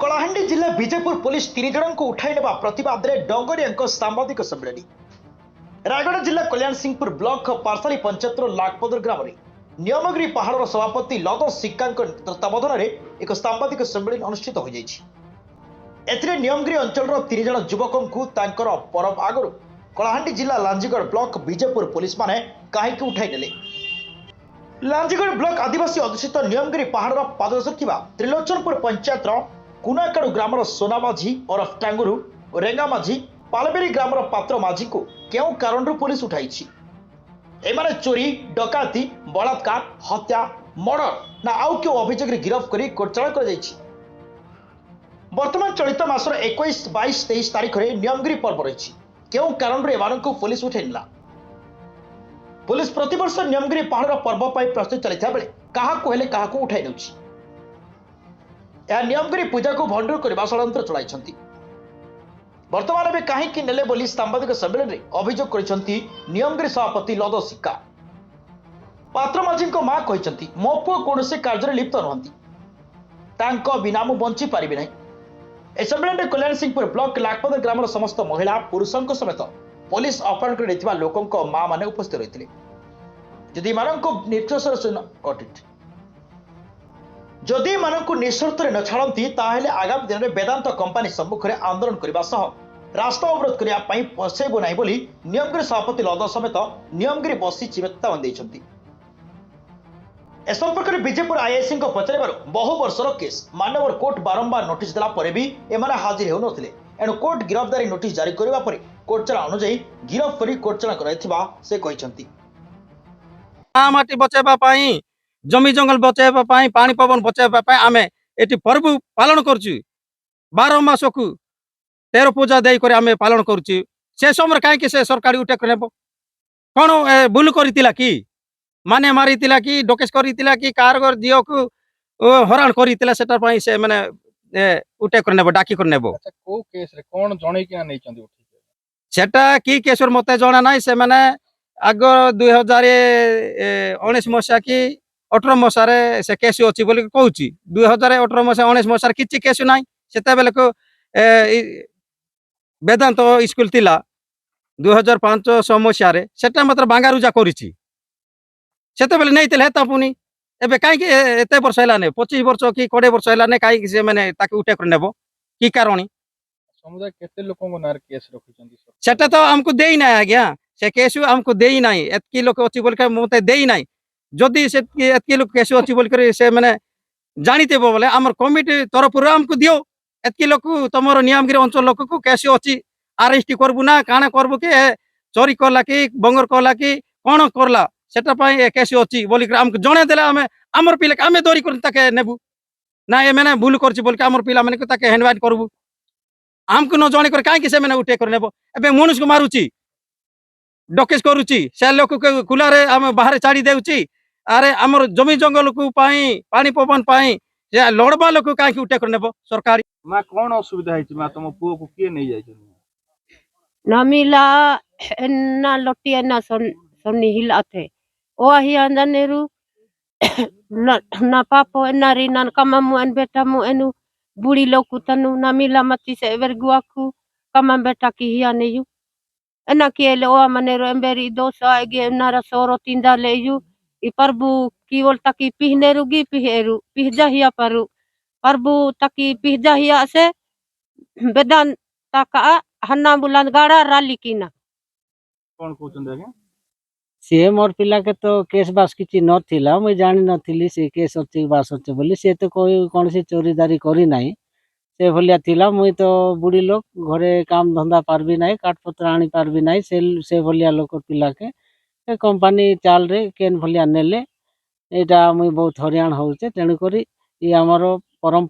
कलाहांडी जिला विजयपुर पुलिस 3 जन को उठाई नेबा प्रतिवाद रे डंगरिया सांबादिक सम्मेलन। रायगढ़ जिला कल्याण सिंहपुर ब्लॉक पारसाली पंचायतर लागपदर ग्राम में नियमगिरी पहाड़ सभापति लद सिक्का तत्वावधान में एक सांबादिक सम्मेलन अनुष्ठित हो जाए। नियमगिरी अंचल 3 जन युवकों को परब आगु कलाहांडी जिला लांजीगढ़ ब्लॉक विजयपुर पुलिस माने कहीं उठाई नेले। लांजीगढ़ ब्लॉक आदिवासी अध्युषित नियमगिरी पहाड़ पाददेश त्रिलोचनपुर पंचायत कुनाकाड़ू ग्रामर सोना माझी और टांगुरु और रेंगा माझी पालबेरी ग्रामर पात्र माझी को क्यों कारण पुलिस उठाई एमाने चोरी डकाती बलात्कार हत्या मर्डर ना आउ क्यों अभियोग गिरफ कर कोर्टाचारण कर वर्तमान चलित मासर 21, 22, 23 तारीख में नियमगिरी पर्व रही क्यों कारण एम पुलिस उठाई नेला। पुलिस प्रतिवर्ष नियमगिरी पहाड़ पर्व पर प्रस्तुत चलता बेले क्या उठाई नौ नियमगिरी पूजा को भंडूर करने षड्यंत्र चलाई वर्तमान में कहीं नेले बोली सांबादिक सम्मेलन में अभियोग कर नियमगिरी सभापति लद सिक्का। पात्र माझी मां कहते मो पुओ कौन कार्य लिप्त नुहति बिना मु बंची पारि ना। ए सम्मेलन में कल्याण सिंहपुर ब्लॉक लागपद ग्राम समस्त महिला पुरुषों समेत पुलिस अपहरण कर लोकों मां माने उपस्थित रही जदि मानक निर्दोष अटिट जदि मानक निःशर्त न छाड़ती ताहेले आगामी दिन में वेदांत कंपानी सम्मुख में आंदोलन करने रास्ता अवरोध करने पसैबू ना बोली नियमगिरी सभापति लद समेत नियमगिरी बसी चेतावनी देते। ए संपर्क में विजयपुर आईआईसी पचार बहु वर्षर केस मान्यवर कोर्ट बारंबार नोटिस देला परे भी एमाने हाजिर होनथिले एणु कोर्ट गिरफ्तारी नोटिस जारी करबा परे कोर्टचारण अनुଯାयी गिरफ करी कोर्टचारण कराइथिबा से कहिसंती। माटी बचाइबा पई जमी जंगल बचाइबा पई पानी पवन बचाइबा पई आमे एटी पर्व पालन करछु 12 मास को 13 पूजा देई करे आमे पालन करछु। से समय काहे के से सरकारी उठेक नेबो कोन भूल करितिला कि माने मारितिला कि डोकेस करितिला कि कारगर दियो को हरान करितिला सेटा पई से माने उठेक नेबो डाकी कर नेबो। अच्छा को केस रे कोन जणे कि नै चंदी उठी सेटा की केसर मते जणा नै से माने आग 2019 मसिया कि 18 मसारे से केस अच्छी बोली कहूँ 2018 मसा 19 मसार किसी केस ना से बेले को वेदांत स्कूल थिला 2005 मसीह से मतलब बांगारुजा करी बेले नहीं हेता पुनी एबे कहीं एत वर्ष है 25 वर्ष कि 20 वर्ष है कहीं से मैंने उठे कर नेब कि कारण समुदाय केते लोकों को नार केस रखिसंती सेटा तो हमको देई ना आज्ञा से केस हमको देई ना एतकी लोक अच्छी बोल मते देई ना जदि से एतकी लोक केस अच्छी बोल कर से मैंने जानीते बोले आमर कमिटी तरफ हमको दियो एतकी लोक तुम नियमगिरी अंचल लोक को केस अच्छी आरेस्ट करबू ना काना करबू कि चोरी करला कि बंगर करला कि कौन करला सेटा पई केस अच्छी बोल कर हमको जणे देला हमें आमर पिला के हमें दौरी कर ताके नेबू ना ए मैंने भूल करछि बोल के आमर पिला माने को ताके हैंडवाइट करबू हमको न जणे कर काहे कि से मैंने उठे कर नेबो एबे मनुष्य को मारुची डकेस करूची से लोक के खुलारे हम बाहर छाड़ी देउची अरे आमर जमी जंगल को पानी पवन पाई लड़बा लोक कहीं उठे कर नेबो सरकारी मां कोन असुविधा है मां तुम पुओ को किए नहीं जाय ना मिला ना लटिया ना सन्नी हिलाथे ओ ही अंदनेरु ना पापो ना री ना कमामु एन बेटा मु एनु बुढ़ी लोकु तनु ना मिला मती से एवर गुआकु कमा बेटा की हिया नेयु एना केले ओ मनेरो एम्बेरी दोसा आगे नारा सोरो तिंदा लेयु ई प्रभु की बोल तकी पिहनेरुगी पिहेरु पिहजा हिया परु प्रभु तकी पिहजा हिया से वेदांत तका हन्ना बुलंद गाड़ा राली कीना कोन कहउछन आज्ञा सी मोर पिला के तो केस बास किछि नथिला मुई जानि नथिली से केस अछि बास अछि बोली से तो कोई कोन से चोरीदारी करी नाही से भलिया थिला मुई तो बुढ़ी लोक घरे काम धंदा पारबी नाही काट पत्र आनी पारबी नाही से भलिया लोक पिला के कंपनी चाल रे केन भलिया नेले एटा मुई बहुत हरियाण होउचे तेनु करी ई हमरो परंपरा